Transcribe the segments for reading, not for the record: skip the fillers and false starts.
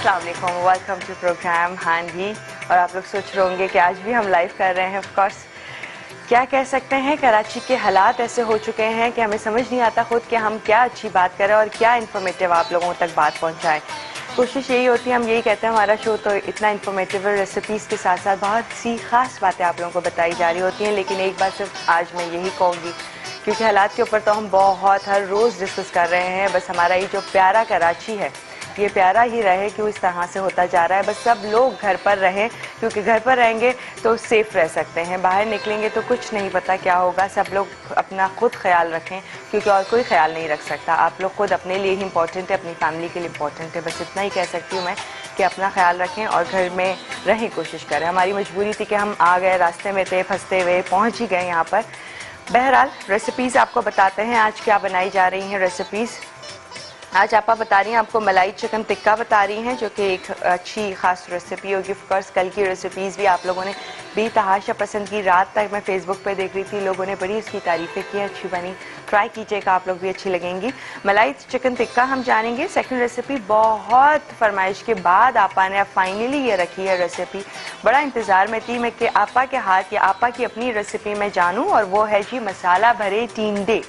अस्सलाम वालेकुम, welcome to programme. हाँ जी, और आप लोग सोच रहे होंगे कि आज भी हम लाइव कर रहे हैं। ऑफ कोर्स क्या कह सकते हैं, कराची के हालात ऐसे हो चुके हैं कि हमें समझ नहीं आता खुद कि हम क्या अच्छी बात करें और क्या इन्फॉर्मेटिव आप लोगों तक बात पहुंचाएं। कोशिश यही होती है, हम यही कहते हैं हमारा शो तो इतना इन्फॉर्मेटिव है, रेसिपीज़ के साथ साथ बहुत सी खास बातें आप लोगों को बताई जा रही होती हैं। लेकिन एक बात सिर्फ आज मैं यही कहूँगी, क्योंकि हालात के ऊपर तो हम बहुत हर रोज़ डिस्कस कर रहे हैं, बस हमारा ये जो प्यारा कराची है ये प्यारा ही रहे, क्यों इस तरह से होता जा रहा है। बस सब लोग घर पर रहें, क्योंकि घर पर रहेंगे तो सेफ रह सकते हैं, बाहर निकलेंगे तो कुछ नहीं पता क्या होगा। सब लोग अपना खुद ख्याल रखें, क्योंकि और कोई ख्याल नहीं रख सकता। आप लोग खुद अपने लिए ही इंपॉर्टेंट है, अपनी फैमिली के लिए इंपॉर्टेंट है। बस इतना ही कह सकती हूँ मैं कि अपना ख्याल रखें और घर में रहें, कोशिश करें। हमारी मजबूरी थी कि हम आ गए, रास्ते में थे, फंसते हुए पहुँच ही गए यहाँ पर। बहरहाल रेसिपीज़ आपको बताते हैं आज क्या बनाई जा रही हैं रेसिपीज़। आज आपा बता रही हैं आपको मलाई चिकन टिक्का बता रही हैं, जो कि एक अच्छी खास रेसिपी होगी। ऑफ कोर्स कल की रेसिपीज़ भी आप लोगों ने बेतहाशा पसंद की। रात तक मैं फेसबुक पे देख रही थी, लोगों ने बड़ी उसकी तारीफ़ें की, अच्छी बनी। ट्राई कीजिएगा, आप लोग भी अच्छी लगेंगी। मलाई चिकन टिक्का हम जानेंगे। सेकंड रेसिपी बहुत फरमाइश के बाद आपा ने अब फाइनली ये रखी है रेसिपी। बड़ा इंतज़ार में थी मैं कि आपा के हाथ या आपा की अपनी रेसिपी में जानूँ, और वो है जी मसाला भरे टींडे।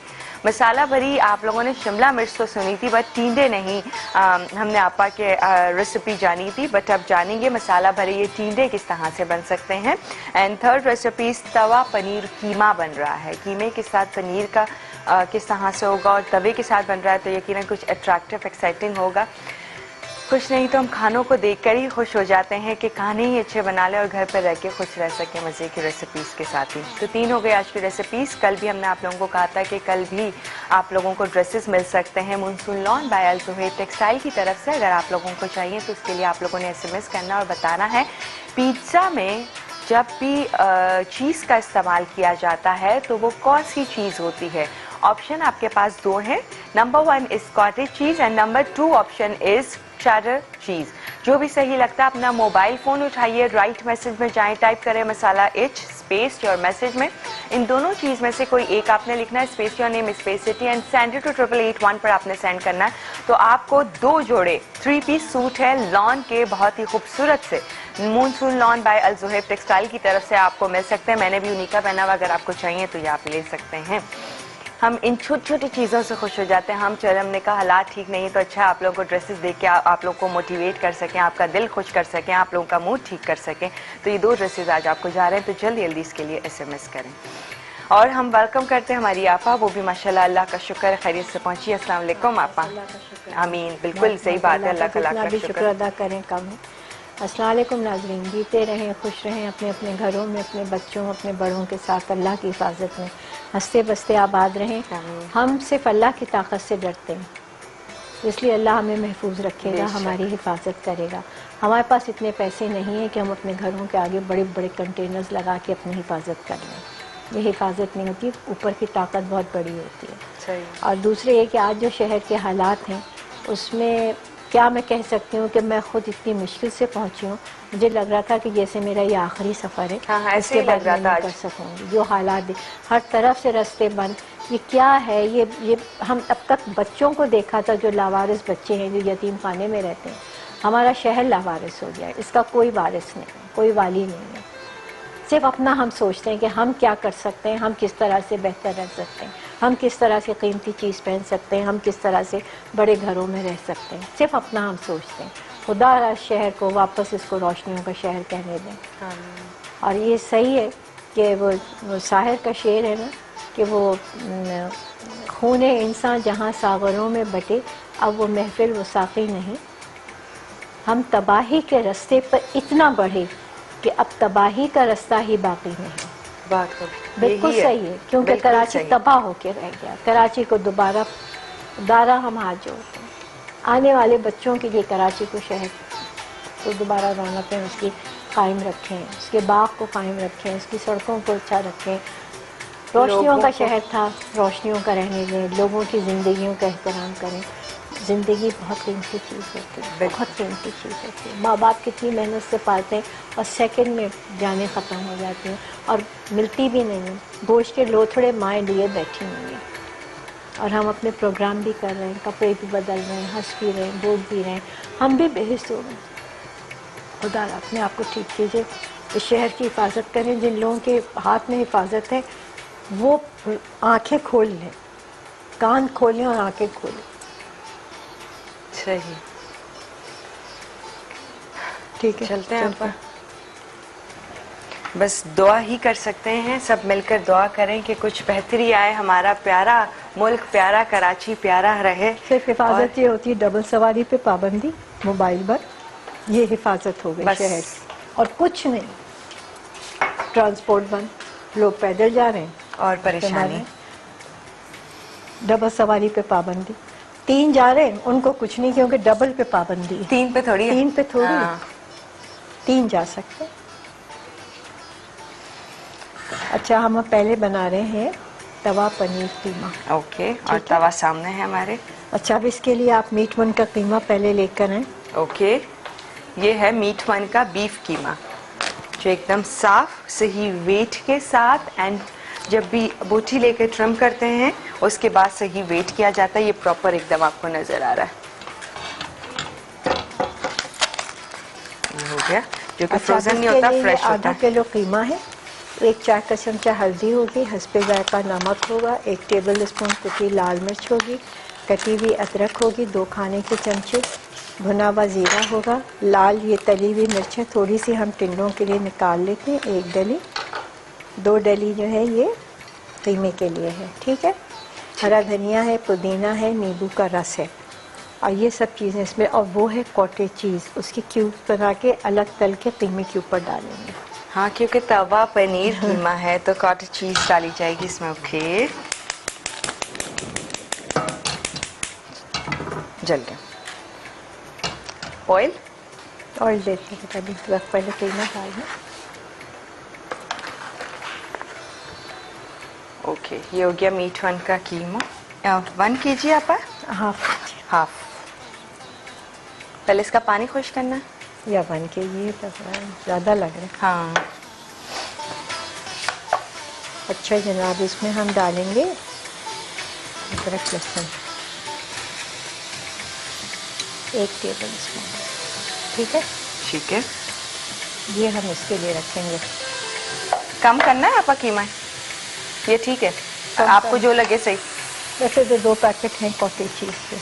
मसाला भरी आप लोगों ने शिमला मिर्च तो सुनी थी, बट टींडे नहीं। हमने आपा के रेसिपी जानी थी, बट अब जानेंगे मसाला भरे ये टींडे किस तरह से बन सकते हैं। एंड थर्ड रेसिपी तवा पनीर कीमा बन रहा है। कीमे के साथ पनीर का किस तरह से होगा, और तवे के साथ बन रहा है तो यकीनन कुछ अट्रैक्टिव एक्साइटिंग होगा। कुछ नहीं तो हम खानों को देखकर ही खुश हो जाते हैं कि खाने ही अच्छे बना लें और घर पर रह के खुश रह सकें मज़े की रेसिपीज़ के साथ ही। तो 3 हो गए आज की रेसिपीज़। कल भी हमने आप लोगों को कहा था कि कल भी आप लोगों को ड्रेसेस मिल सकते हैं मानसून लॉन बाय अल ज़ुहैर टेक्सटाइल की तरफ से। अगर आप लोगों को चाहिए तो उसके लिए आप लोगों ने SMS करना और बताना है पिज़्ज़ा में जब भी चीज़ का इस्तेमाल किया जाता है तो वो कौन सी चीज़ होती है। ऑप्शन आपके पास 2 हैं। Number 1 is cottage cheese and number 2 option is cheddar चीज़। जो भी सही लगता है अपना मोबाइल फ़ोन उठाइए, राइट मैसेज में जाएं, टाइप करें मसाला H स्पेस योर मैसेज में। इन दोनों चीज़ में से कोई एक आपने लिखना है, space your name space city and send it to 8881 पर आपने सेंड करना है। तो आपको 2 जोड़े 3 पीस सूट है लॉन के, बहुत ही खूबसूरत से मानसून लॉन बाय अल ज़ुहैर टेक्सटाइल की तरफ से आपको मिल सकते हैं। मैंने भी उन्हीं का पहना हुआ, अगर आपको चाहिए तो ये आप ले सकते हैं। हम इन छोटी छोटी चीज़ों से खुश हो जाते हैं। हमने कहा हालात ठीक नहीं तो अच्छा आप लोगों को ड्रेसेस देख के आप लोग को मोटिवेट कर सकें, आपका दिल खुश कर सकें, आप लोगों का मूड ठीक कर सकें। तो ये 2 ड्रेसेस आज आपको जा रहे हैं, तो जल्दी जल्दी इसके लिए SMS करें। और हम वेलकम करते हैं हमारी आपा, वो भी माशाल्लाह अल्लाह का शुक्र है खैरियत से पहुंची। अस्सलाम वालेकुम आपा। आमीन, बिल्कुल सही बात है, अल्लाह का शुक्र अदा करें कम है। अस्सलाम वालेकुम नाज़रीन, जीते रहें, खुश रहें, अपने अपने घरों में, अपने बच्चों, अपने बड़ों के साथ अल्लाह की हिफाजत में हंसते बसते आबाद रहें। हम सिर्फ अल्लाह की ताकत से डरते हैं, इसलिए अल्लाह हमें महफूज रखेगा, हमारी हिफाजत करेगा। हमारे पास इतने पैसे नहीं हैं कि हम अपने घरों के आगे बड़े बड़े कंटेनर्स लगा के अपनी हिफाजत कर लें। ये हिफाजत नहीं होती, ऊपर की ताकत बहुत बड़ी होती है। सही। और दूसरे ये कि आज जो शहर के हालात हैं उसमें क्या मैं कह सकती हूँ कि मैं खुद इतनी मुश्किल से पहुँची हूँ। मुझे लग रहा था कि जैसे मेरा ये आखिरी सफ़र है, इसके बाद मैं नहीं कर सकूँगी। जो हालात हर तरफ से रास्ते बंद, ये क्या है। ये हम अब तक बच्चों को देखा था जो लावारिस बच्चे हैं, जो यतीम खाने में रहते हैं। हमारा शहर लावारिस हो गया है, इसका कोई वारिस नहीं है, कोई वाली नहीं है। सिर्फ अपना हम सोचते हैं कि हम क्या कर सकते हैं, हम किस तरह से बेहतर रह सकते हैं, हम किस तरह से कीमती चीज़ पहन सकते हैं, हम किस तरह से बड़े घरों में रह सकते हैं। सिर्फ अपना हम सोचते हैं। खुदा शहर को वापस इसको रोशनियों का शहर कहने दें। और ये सही है कि वो शायर का शेर है ना कि वो खूने इंसान जहाँ सागरों में बटे, अब वो महफिल वो साक़ी नहीं। हम तबाही के रास्ते पर इतना बढ़े कि अब तबाही का रास्ता ही बाकी नहीं। बात बिल्कुल सही है, क्योंकि कराची तबाह होके रह गया। कराची को दोबारा हम हाथ जोड़ते हैं। आने वाले बच्चों के लिए कराची को शहर को दोबारा रौनकें उसकी कायम रखें, उसके बाग को कायम रखें, उसकी सड़कों को अच्छा रखें। रोशनियों का शहर था, रोशनियों का रहने दें, लोगों की ज़िंदगियों का एहतराम करें। ज़िंदगी बहुत कीमती चीज़ होती है, बहुत कीमती चीज़ होती है। माँ बाप कितनी मेहनत से पालते हैं और सेकंड में जाने ख़त्म हो जाती हैं और मिलती भी नहीं है। गोश्त के लोथड़े माएँ लिए बैठी हुई हैं। और हम अपने प्रोग्राम भी कर रहे हैं, कपड़े भी बदल रहे हैं, हंस भी रहे हैं, बोल भी रहे हैं, हम भी बेहिस हो गए। खुदा अपने आप को ठीक कीजिए, इस शहर की हिफाजत करें। जिन लोगों के हाथ में हिफाजत है वो आंखें खोल लें, कान खोलें और आंखें खोलें। सही, ठीक है, चलते हैं आपा। बस दुआ ही कर सकते हैं, सब मिलकर दुआ करें कि कुछ बेहतरी आए, हमारा प्यारा मुल्क प्यारा, कराची प्यारा रहे। सिर्फ हिफाजत ये होती है, डबल सवारी पे पाबंदी, मोबाइल पर, ये हिफाजत हो गई शहर की, और कुछ नहीं। ट्रांसपोर्ट बंद, लोग पैदल जा रहे हैं और परेशानी। डबल सवारी पे पाबंदी, 3 जा रहे हैं उनको कुछ नहीं, क्योंकि डबल पे पाबंदी है। 3 पे थोड़ी है। 3 पे थोड़ी है। हाँ। 3 जा सकते हैं। अच्छा, हम पहले बना रहे हैं तवा पनीर कीमा। ओके, और तवा सामने है हमारे। अच्छा, अब इसके लिए आप मीट मन का कीमा पहले लेकर आए। ओके, ये है मीट मन का बीफ कीमा, जो एकदम साफ सही वेट के साथ, एंड जब भी बोटी लेकर ट्रिम करते हैं उसके बाद सही वेट किया जाता है। ये प्रॉपर एकदम आपको नजर आ रहा है। ये हो गया, जो कि फ्रोजन नहीं होता, फ्रेश होता आधा है। किलो कीमा है, 1 चाय का चमचा हल्दी होगी, हस्बे जायका नमक होगा, 1 टेबल स्पून कुटी लाल मिर्च होगी, कटी हुई अदरक होगी, 2 खाने के चमचे भुना हुआ जीरा होगा, लाल ये तली हुई मिर्च है, थोड़ी सी हम टिंडों के लिए निकाल लेते हैं, 1 डली, 2 डली जो है ये कीमे के लिए है। ठीक है, हरा धनिया है, पुदीना है, नींबू का रस है, और ये सब चीज़ें इसमें, और वो है कॉटेज चीज़, उसके क्यूब बना के अलग तल के कीमे के ऊपर डालेंगे। हाँ, क्योंकि तवा पनीर कीमा है तो कॉटेज चीज डाली जाएगी इसमें। ओके, जल गया। ऑयल देते हैं, तभी वक्त पहले कीमा डालना। ओके, ये हो गया मीट वन का कीमा। 1 kg आपा, हाफ। पहले इसका पानी खुश करना है या 1 kg तो ज़्यादा लग रहा है। हाँ। अच्छा जनाब, इसमें हम डालेंगे अदरक लहसुन 1 टेबल स्पून। ठीक है, ठीक है, ये हम इसके लिए रखेंगे। कम करना है आपका कीमा, ये ठीक है, आपको जो लगे सही। वैसे तो 2 पैकेट हैं कॉटेज चीज़ के।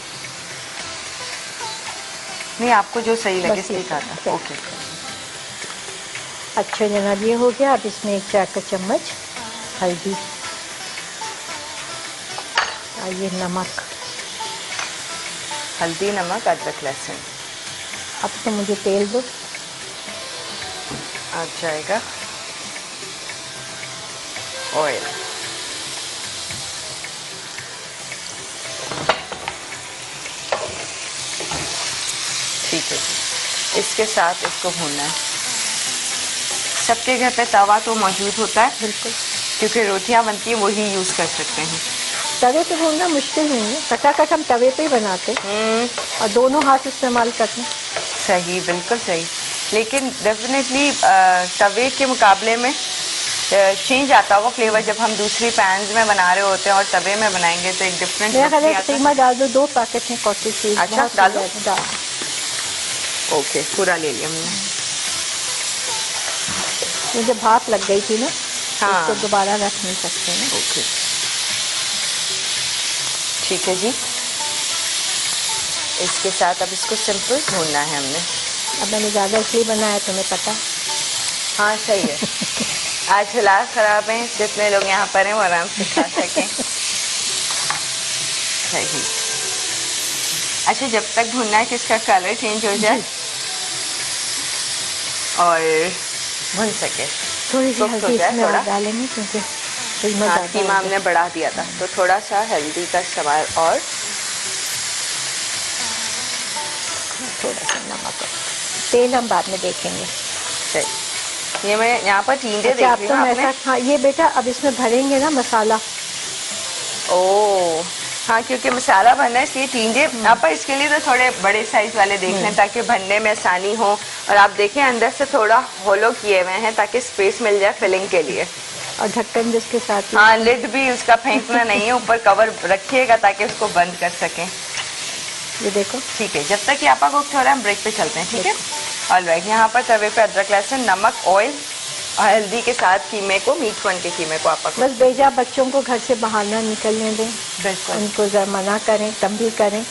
नहीं, आपको जो सही लगे बस सही ये खाता। ओके, अच्छा जनाब, ये हो गया। अब इसमें 1 चाय का चम्मच हल्दी, और ये नमक, हल्दी, नमक, अदरक, लहसुन। अब तो मुझे तेल दो। आ जाएगा ऑयल। ठीक है, इसके साथ इसको भूनना है। सबके घर पे तवा तो मौजूद होता है, बिल्कुल, क्योंकि रोटियां बनती हैं वही यूज़ कर सकते हैं। तवे पे भूनना मुश्किल नहीं है, खटाखट हम तवे पे ही बनाते हैं, और दोनों हाथ इस्तेमाल करते हैं। सही, बिल्कुल सही। लेकिन डेफिनेटली तवे के मुकाबले में चेंज आता होगा फ्लेवर जब हम दूसरी पैन्स में बना रहे होते हैं और तवे में बनाएंगे तो एक डिफरेंट मेरा ख्याल है कीमा डाल दो, 2 पैकेट हैं कॉटेज चीज़। अच्छा, डाल दो। डाल। ओके, पूरा ले लिया हमने। मुझे भाप लग गई थी ना, हाँ, इसको दोबारा रख नहीं सकते ना। ओके, ठीक है जी। इसके साथ अब इसको सिंपल भूनना है हमने। अब मैंने ज़्यादा इसलिए बनाया, तुम्हें पता। हाँ, सही है। आज हालात ख़राब हैं, जितने लोग यहाँ पर हैं वो आराम से खा सकें। सही। अच्छा, जब तक भुनना है कि इसका कलर चेंज हो जाए और भुन सके, थोड़ी सी कुक हो हल्दी जाए इसमें थोड़ा। और डालेंगे, क्योंकि कीमा हाँ, ज़्यादा कीमा हो हमने बढ़ा दिया था, तो थोड़ा सा हल्दी का इस्तेमाल और थोड़ा सा नमक। तेल हम बाद में देखेंगे। सही। ये मैं यहाँ पर टींडे अच्छा, देख अब रही तो हूँ मैं आपने। ऐसा, हाँ ये बेटा, अब इसमें भरेंगे ना मसाला। ओ हाँ, क्योंकि मसाला भरना है इसलिए टींडे आप इसके लिए तो थोड़े बड़े साइज वाले देख लें ताकि भरने में आसानी हो। और आप देखें अंदर से थोड़ा होलो किए हुए हैं ताकि स्पेस मिल जाए फिलिंग के लिए। और ढक्कन जिसके साथ हाँ, लिड भी उसका फेंकना नहीं है, ऊपर कवर रखिएगा ताकि उसको बंद कर सकें। ये देखो। ठीक है, जब तक ये आपा कुक हो रहा है हम ब्रेक पे चलते हैं, ठीक है। ऑलराइट, यहाँ पर तवे पे अदरक लहसुन नमक ऑयल और हल्दी के साथ कीमे को, मीट वन के कीमे को आपा बस बेजा बच्चों को घर से बाहर ना निकलने दें, बिल्कुल उनको जरा मना करें, तंबीह करें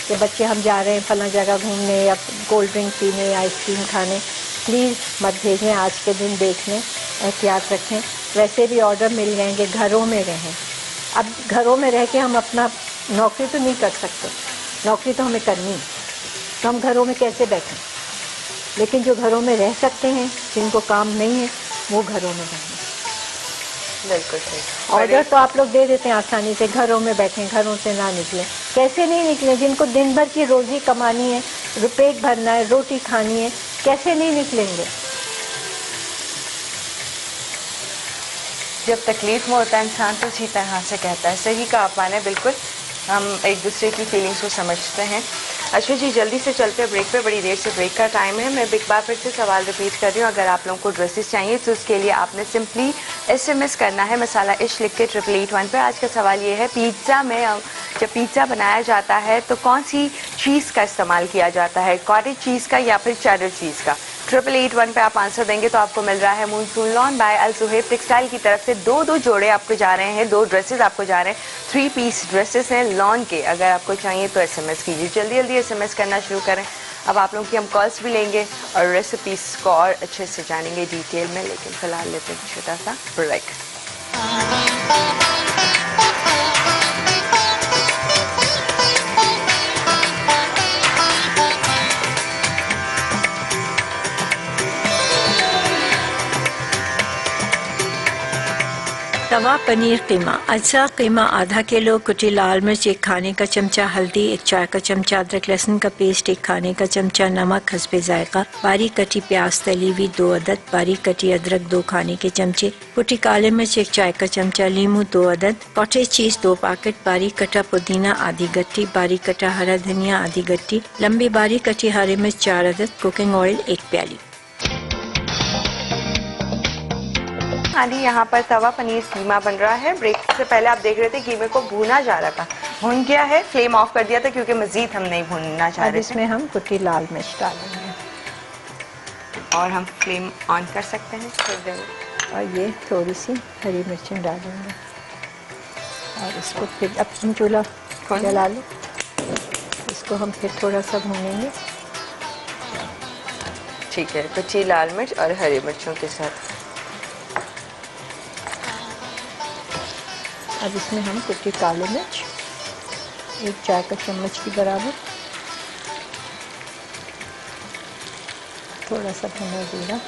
कि बच्चे हम जा रहे हैं फला जगह घूमने या कोल्ड ड्रिंक पीने या आइसक्रीम खाने, प्लीज़ मत भेजें, आज के दिन देख लें, एहतियात रखें। वैसे भी ऑर्डर मिल जाएंगे, घरों में रहें। अब घरों में रह के हम अपना नौकरी तो नहीं कर सकते, नौकरी तो हमें करनी है, तो हम घरों में कैसे बैठें। लेकिन जो घरों में रह सकते हैं, जिनको काम नहीं है, वो घरों में रहें। बिल्कुल सही। ऑर्डर तो आप लोग दे देते हैं आसानी से, घरों में बैठें, घरों से ना निकलें। कैसे नहीं निकलें? जिनको दिन भर की रोजी कमानी है, पेट भरना है, रोटी खानी है, कैसे नहीं निकलेंगे? जब तकलीफ में होता है इंसान तो इसी तरह से कहता है। सही कहा आपने, बिल्कुल हम एक दूसरे की फीलिंग्स को समझते हैं। अच्छा जी, जल्दी से चलते हैं ब्रेक पे, बड़ी देर से ब्रेक का टाइम है। मैं एक बार फिर से सवाल रिपीट कर रही हूँ, अगर आप लोगों को ड्रेसेस चाहिए तो उसके लिए आपने सिंपली SMS करना है मसाला इश्क लिख के 8881 पे। आज का सवाल ये है, पिज़्ज़ा में जब पिज़्ज़ा बनाया जाता है तो कौन सी चीज़ का इस्तेमाल किया जाता है, कॉटेज चीज़ का या फिर चेडर चीज़ का? 8881 पे आप आंसर देंगे तो आपको मिल रहा है मूनसून लॉन बाय अल सुहेब टेक्सटाइल की तरफ से दो जोड़े आपको जा रहे हैं, 2 ड्रेसेस आपको जा रहे हैं, 3 पीस ड्रेसेस हैं लॉन के। अगर आपको चाहिए तो SMS कीजिए, जल्दी जल्दी SMS करना शुरू करें। अब आप लोगों की हम कॉल्स भी लेंगे और रेसिपीज को और अच्छे से जानेंगे डिटेल में, लेकिन फिलहाल लेते हैं छोटा सा ब्रेक। तवा पनीर कीमा। अज्जा कीमा आधा किलो, कुटी लाल मिर्च 1 खाने का चमचा, हल्दी 1 चाय का चमचा, अदरक लहसुन का पेस्ट 1 खाने का चमचा, नमक हस्बे जायका, बारीक कटी प्याज तली हुई 2 अदद, बारीक कटी अदरक 2 खाने के चमचे, कुटी काले मिर्च 1 चाय का चमचा, लीमू 2 अदद, कॉटेज चीज 2 पैकेट, बारीक कटा पुदीना आधी गट्टी, बारीक कटा हरा धनिया आधी गट्टी, लंबी बारीक कटी हरी मिर्च 4 अदद, कुकिंग ऑयल 1 प्याली। हाँ जी, यहाँ पर तवा पनीर कीमा बन रहा है। ब्रेक से पहले आप देख रहे थे कीमे को भूना जा रहा था, भून गया है, फ्लेम ऑफ कर दिया था क्योंकि मजीद हम नहीं भूनना चाह रहे थे। इसमें हम कुटी लाल मिर्च डालेंगे और हम फ्लेम ऑन कर सकते हैं थोड़ी देर में। और ये थोड़ी सी हरी मिर्चें डालेंगे और इसको फिर अब हम चूल्हा जला लो, इसको हम फिर थोड़ा सा भूनेंगे। ठीक है, कच्ची लाल मिर्च और हरी मिर्चों के साथ। अब इसमें हम कुटी काली मिर्च 1 चाय का चम्मच के बराबर, थोड़ा सा भुना जीरा,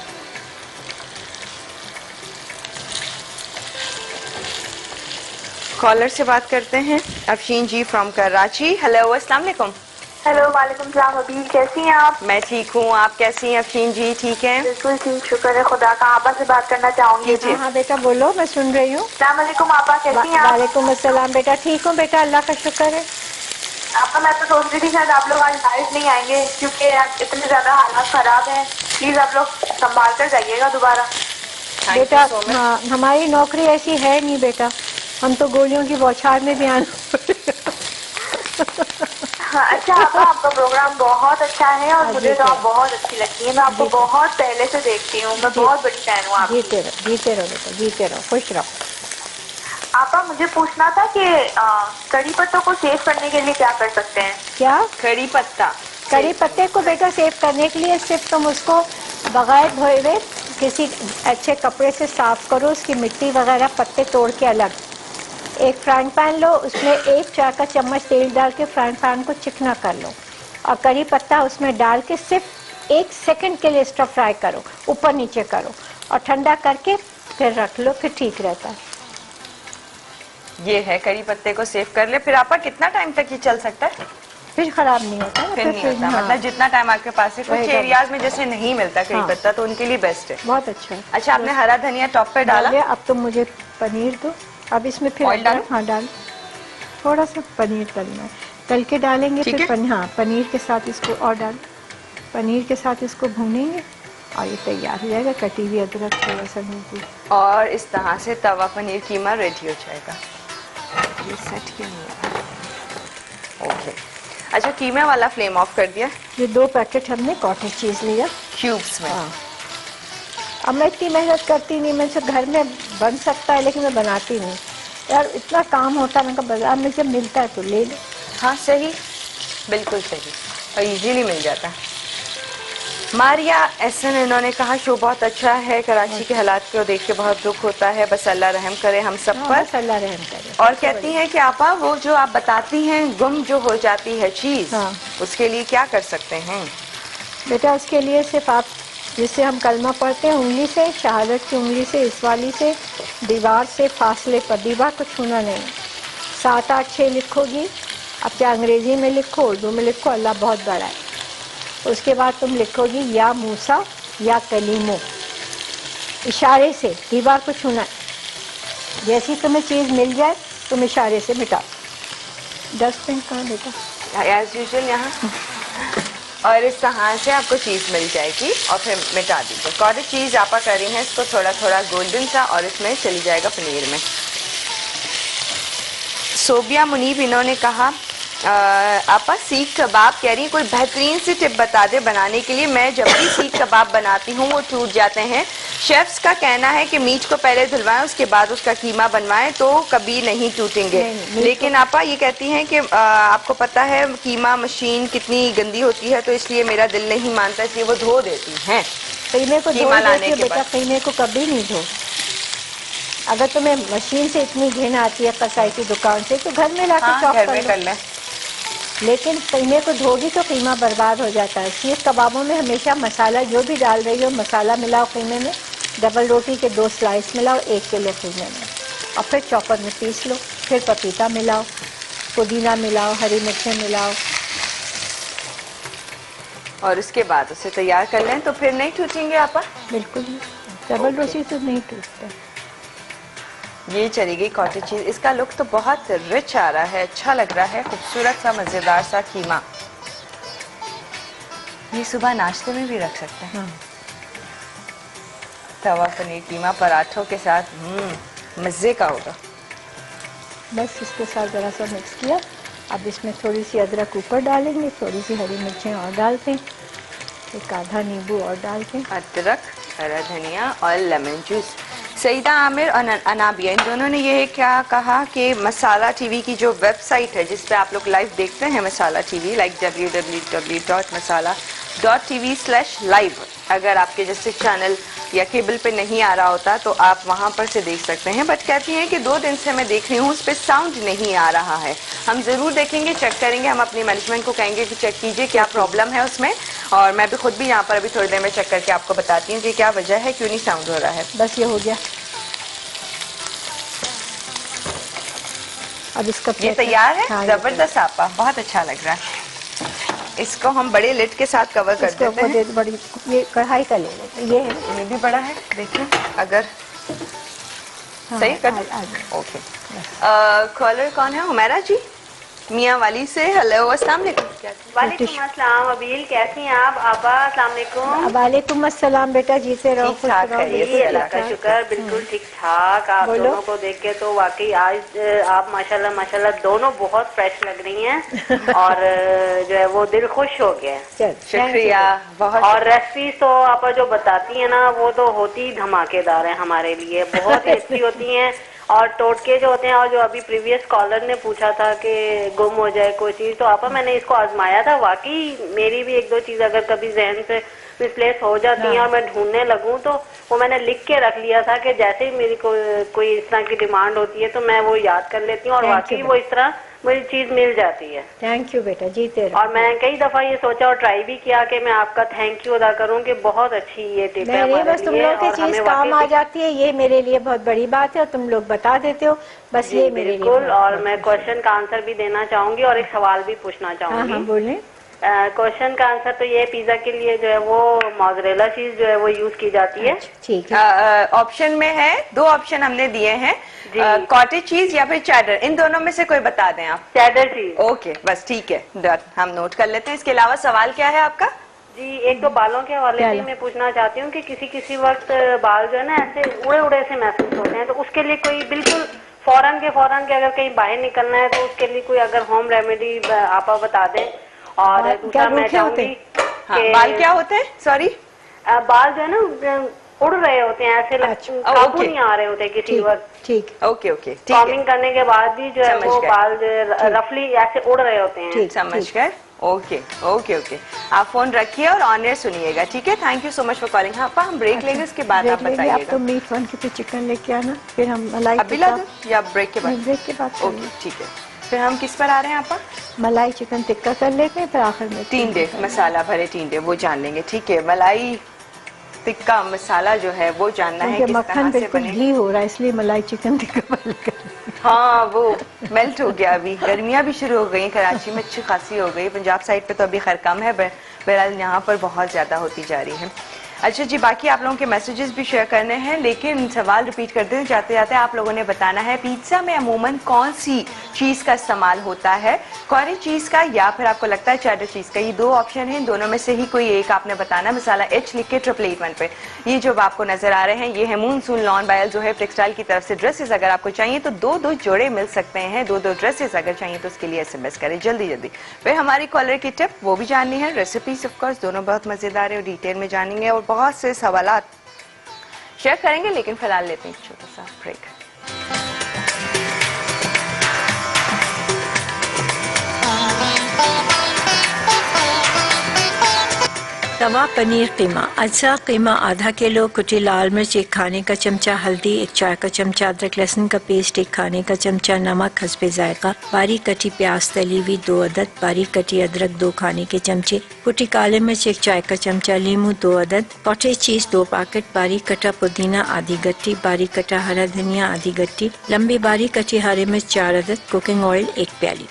कॉलर से बात करते हैं, अफशीन जी फ्रॉम कराची। हेलो, अस्सलाम वालेकुम। हेलो, वालेकुम सलाम। अभी कैसी हैं आप? मैं ठीक हूँ, आप कैसी हैं अफशीन जी? ठीक हैं, बिल्कुल ठीक, शुक्र है खुदा का। आपा से बात करना चाहूंगी जी। हाँ बेटा बोलो, मैं सुन रही हूँ। अस्सलाम वालेकुम आपा, कैसी हैं आप? वालेकुम अस्सलाम बेटा, ठीक हूँ बेटा, अल्लाह का शुक्र है। आपा मैं तो सोच रही थी शायद आप लोग आज लाइव नहीं आएंगे क्योंकि आज इतने ज्यादा हालात खराब हैं। प्लीज आप लोग संभाल कर जाइएगा दोबारा। बेटा हाँ, हमारी नौकरी ऐसी है नहीं बेटा, हम तो गोलियों की बौछार में भी आना। हाँ, अच्छा आपा, आपका प्रोग्राम बहुत अच्छा है और मुझे तो आप बहुत अच्छी लगती है। मैं आपको बहुत पहले से देखती हूँ, मैं बहुत बड़ी फैन हूँ आपकी। जीते रहो बेटा, जीते रहो, खुश रहो। आपा मुझे पूछना था कि कड़ी पत्तों को सेव करने के लिए क्या कर सकते हैं? क्या? कड़ी पत्ता, कड़ी पत्ते को बेटा सेव करने के लिए सिर्फ तुम उसको बगैर धोए हुए किसी अच्छे कपड़े से साफ करो, उसकी मिट्टी वगैरह पत्ते तोड़ के अलग। एक फ्राइंग पैन लो, उसमें 1 चाय का चम्मच तेल डाल के फ्राइंग पैन को चिकना कर लो और कड़ी पत्ता उसमें डाल के सिर्फ 1 सेकंड के लिए स्टर फ्राई करो, ऊपर नीचे करो और ठंडा करके फिर रख लो, फिर ठीक रहता है। ये है कड़ी पत्ते को सेव कर ले, फिर आपका कितना टाइम तक ये चल सकता है? फिर खराब नहीं होता है, फिर नहीं होता, हाँ। मतलब जितना टाइम आपके पास है। कुछ एरियाज में जैसे नहीं मिलता कड़ी पत्ता तो उनके लिए बेस्ट है। बहुत अच्छा है। अच्छा, आपने हरा धनिया टॉप पे डाला। अब तुम मुझे पनीर दो, अब इसमें फिर ऑयल डालो। हाँ डाल, थोड़ा सा पनीर तलना है, तल के डालेंगे फिर हाँ पनीर के साथ इसको और डाल, पनीर के साथ इसको भूनेंगे और ये तैयार हो जाएगा। कटी हुई अदरक थोड़ा सा नींबू। और इस तरह से तवा पनीर कीमा रेडी हो जाएगा। ये सेट क्यों नहीं है? ओके, अच्छा कीमे वाला फ्लेम ऑफ कर दिया। ये 2 पैकेट हमने कॉटेज चीज़ लिया क्यूब्स में। हाँ। अब मैं इतनी मेहनत करती नहीं, मैं घर में बन सकता है लेकिन मैं बनाती नहीं यार, इतना काम होता है। मैं बाजार में जब मिलता है तो ले लो। हाँ सही, बिल्कुल सही, और इजीली मिल जाता है। मारिया एहसन इन्होंने कहा शो बहुत अच्छा है, कराची के हालात को देख के बहुत दुख होता है, बस अल्लाह रहम करे हम सब पर। बस अल्लाह रहम करे। और कहती हैं कि आपा वो जो आप बताती हैं गुम जो हो जाती है चीज़, हाँ। उसके लिए क्या कर सकते हैं? बेटा उसके लिए सिर्फ आप जिससे हम कलमा पढ़ते हैं उंगली से, शहादत की उंगली से, इस वाली से, दीवार से फासले पर, दीवार को छूना नहीं। 7, 8, 6 लिखोगी। अब चाहे अंग्रेजी में लिखो, उर्दू में लिखो, अल्लाह बहुत बड़ा है। उसके बाद तुम लिखोगी या मूसा या कलीमो, इशारे से, दीवार को छूना है। जैसी तुम्हें चीज़ मिल जाए तुम इशारे से मिटा। डस्टबिन कहाँ बेटा? एज यूजुअल यहाँ। और इस तरह से आपको चीज़ मिल जाएगी और फिर मिटा दीजिए। कॉटेज चीज़ आपा कर रही हैं इसको थोड़ा थोड़ा गोल्डन सा, और इसमें चली जाएगा पनीर में। सोबिया मुनीब इन्होंने कहा आपा सीख कबाब कह रही हैं कोई बेहतरीन सी टिप बता दे बनाने के लिए। मैं जब भी सीख कबाब बनाती हूँ वो टूट जाते हैं। शेफ्स का कहना है कि मीट को पहले धुलवाएं उसके बाद उसका कीमा बनवाएं तो कभी नहीं टूटेंगे। लेकिन आपा ये कहती हैं कि आपको पता है कीमा मशीन कितनी गंदी होती है, तो इसलिए मेरा दिल नहीं मानता, इसलिए वो धो देती हैं कीमे को। कीमा लाने के बेटा बाद कीमे को कभी नहीं धो। अगर तुम्हें मशीन से इतनी घिन आती है कसाई की दुकान से तो घर में लाके चॉप कर लें। लेकिन कीमे को धोगी तो कीमा बर्बाद हो जाता है। सीख कबाबों में हमेशा मसाला जो भी डाल रही हो मसाला मिलाओ कीमे में। डबल रोटी के 2 स्लाइस मिलाओ 1 किलो कीमे में, और फिर चॉपर में पीस लो। फिर पपीता मिलाओ, पुदीना मिलाओ, हरी मिर्चें मिलाओ, और उसके बाद उसे तैयार कर लें तो फिर नहीं टूटेंगे आपा। बिल्कुल नहीं, डबल रोटी तो नहीं टूटता। ये चली गई कॉटेज चीज। इसका लुक तो बहुत रिच आ रहा है, अच्छा लग रहा है, खूबसूरत सा मजेदार सा कीमा। ये सुबह नाश्ते में भी रख सकते हैं। हाँ। तवा पनीर कीमा पराठों के साथ मजे का होगा। बस इसके साथ ज़रा सा मिक्स किया। अब इसमें थोड़ी सी अदरक ऊपर डालेंगे, थोड़ी सी हरी मिर्चें और डालते हैं, एक आधा नींबू और डालते हैं, अदरक, हरा धनिया और लेमन जूस। सईदा आमिर और अनाबिया इन दोनों ने ये क्या कहा कि मसाला टीवी की जो वेबसाइट है जिस पे आप लोग लाइव देखते हैं मसाला टीवी, लाइक www.masala.tv/live, अगर आपके जैसे चैनल या केबल पे नहीं आ रहा होता तो आप वहाँ पर से देख सकते हैं। बट कहती हैं कि 2 दिन से मैं देख रही हूँ उस पर साउंड नहीं आ रहा है। हम ज़रूर देखेंगे, चेक करेंगे, हम अपनी मैनेजमेंट को कहेंगे कि चेक कीजिए क्या प्रॉब्लम है उसमें, और मैं भी खुद भी यहाँ पर अभी थोड़ी देर में चेक करके आपको बताती हूँ कि क्या वजह है, क्यों नहीं साउंड हो रहा है। बस ये हो गया। अब इसका ये तैयार है। हाँ, जबरदस्त आपा, बहुत अच्छा लग रहा है। इसको हम बड़े लिड के साथ कवर कर देते हैं। बड़ी ये कढ़ाई का ले लेते हैं। ये है, ये भी बड़ा है, देखिए अगर हाँ, सही कर। ओके, कॉलर कौन है? हुमैरा जी मियाँ वाली से। हेलो, अस्सलाम वालेकुम। वालेकुम अस्सलाम अबील, कैसी हैं आप? आबा अस्सलाम वालेकुम। वालेकुम अस्सलाम बेटा, जीते रहो, खुश ठीक-ठाक रहो। खैरियत से, जी अल्लाह का शुक्र, बिल्कुल ठीक ठाक। आप बोलो। दोनों को देख के तो वाकई आज आप माशाल्लाह माशाल्लाह दोनों बहुत फ्रेश लग रही हैं और जो है वो दिल खुश हो गया है। चल, शुक्रिया बहुत। और रेसिपी तो आप जो बताती हैं ना वो तो होती ही धमाकेदार है, हमारे लिए बहुत ही अच्छी होती हैं। और टोटके जो होते हैं, और जो अभी प्रीवियस कॉलर ने पूछा था कि गुम हो जाए कोई चीज, तो आपा मैंने इसको आजमाया था। वाकई मेरी भी 1-2 चीज अगर कभी जहन से मिसप्लेस हो जाती हैं और मैं ढूंढने लगूं तो वो मैंने लिख के रख लिया था कि जैसे ही मेरी कोई इस तरह की डिमांड होती है तो मैं वो याद कर लेती हूँ और वाकई वो इस तरह मुझे चीज मिल जाती है। थैंक यू बेटा, जीते रहो। और मैं कई दफा ये सोचा और ट्राई भी किया कि मैं आपका थैंक यू अदा करूं कि बहुत अच्छी ये टिप है हमारे बस तुम लिए लोगों की और चीज हमें काम आ वाकई जाती है, ये मेरे लिए बहुत बड़ी बात है और तुम लोग बता देते हो, बस ये मेरे लिए बिल्कुल। बहुत और बहुत मैं खुशी है। क्वेश्चन का आंसर भी देना चाहूंगी और एक सवाल भी पूछना हाँ चाहूंगी। हाँ बोलें। क्वेश्चन का आंसर तो ये, पिज्जा के लिए जो है वो मोज़रेला चीज जो है वो यूज की जाती है। ठीक है। ऑप्शन में है 2 ऑप्शन हमने दिए हैं, कॉटेज चीज या फिर चैडर, इन दोनों में से कोई बता दें आप। चेडर चीज। ओके, बस ठीक है, डन, हम नोट कर लेते हैं। इसके अलावा सवाल क्या है आपका? जी, एक तो बालों के हवाले से मैं पूछना चाहती हूँ कि किसी वक्त बाल जो है ना ऐसे उड़े उड़े से महसूस होते हैं, तो उसके लिए कोई बिल्कुल फौरन के अगर कहीं बाहर निकलना है तो उसके लिए कोई अगर होम रेमेडी आप बता दें। और दूसरा मैं चाहूंगी बाल क्या होते हैं, सॉरी, बाल जो है ना उड़ रहे होते हैं, ऐसे काबू नहीं आ रहे होते किसी वक्त। ठीक, ओके ओके, कॉमिंग करने के बाद भी जो है वो बाल जो है रफली ऐसे उड़ रहे होते हैं। समझ गए। ओके ओके ओके, आप फोन रखिए और ऑन एयर सुनिएगा, ठीक है। Thank you so much for calling. हाँ, हम ब्रेक लेंगे, उसके बाद आप बताइएगा। आप तो मीट वन के चिकन लेके आना, फिर हम मलाई अभी ला दूं या ब्रेक के बाद? ब्रेक के बाद। ओके ठीक है, फिर हम किस पर आ रहे हैं आपा? मलाई चिकन टिक्का कर लेते हैं, फिर आखिर में टींडे, मसाला भरे टींडे, वो जान लेंगे, ठीक है। मलाई टिक्का मसाला जो है वो जानना है किस मक्खन तरह से बने। घी हो रहा है इसलिए मलाई चिकन टिक्का हाँ, वो मेल्ट हो गया। अभी गर्मियाँ भी शुरू हो गई, कराची में अच्छी खासी हो गई, पंजाब साइड पे तो अभी खैर कम है, बहरहाल यहाँ पर बहुत ज़्यादा होती जा रही है। अच्छा जी, बाकी आप लोगों के मैसेजेस भी शेयर करने हैं, लेकिन सवाल रिपीट करते हैं, जाते जाते आप लोगों ने बताना है पिज्ज़ा में अमूमन कौन सी चीज़ का इस्तेमाल होता है, कौरी चीज़ का या फिर आपको लगता है चेडर चीज़ का। ये दो ऑप्शन हैं, दोनों में से ही कोई एक आपने बताना। मसाला H लिख के 888 पे। ये जो आपको नजर आ रहे हैं ये है मूनसून लॉन बायल जो है टेक्सटाइल की तरफ से ड्रेसेस। अगर आपको चाहिए तो दो जोड़े मिल सकते हैं, दो ड्रेसेस अगर चाहिए तो उसके लिए SMS करें जल्दी जल्दी। फिर हमारी कॉलर की टिप वो भी जाननी है, रेसिपीज ऑफकोर्स दोनों बहुत मजेदार है और डिटेल में जानेंगे और बहुत से सवालात शेयर करेंगे, लेकिन फिलहाल लेते हैं एक छोटा सा ब्रेक। तवा पनीर कीमा। अज्जा कीमा आधा किलो, कुटी लाल मिर्च 1 खाने का चमचा, हल्दी 1 चाय का चमचा, अदरक लहसुन का पेस्ट 1 खाने का चमचा, नमक हस्बे जायका, बारीक कटी प्याज तली हुई 2 अदद, बारीक कटी अदरक 2 खाने के चमचे, कुटी काले मिर्च 1 चाय का चमचा, लीमू 2 अदद, कॉटेज चीज 2 पैकेट, बारीक कटा पुदीना आधी गट्टी, बारीक कटा हरा धनिया आधी गट्टी, लंबी बारीक कटी हरी मिर्च 4 अदद, कुकिंग ऑयल 1 प्याली।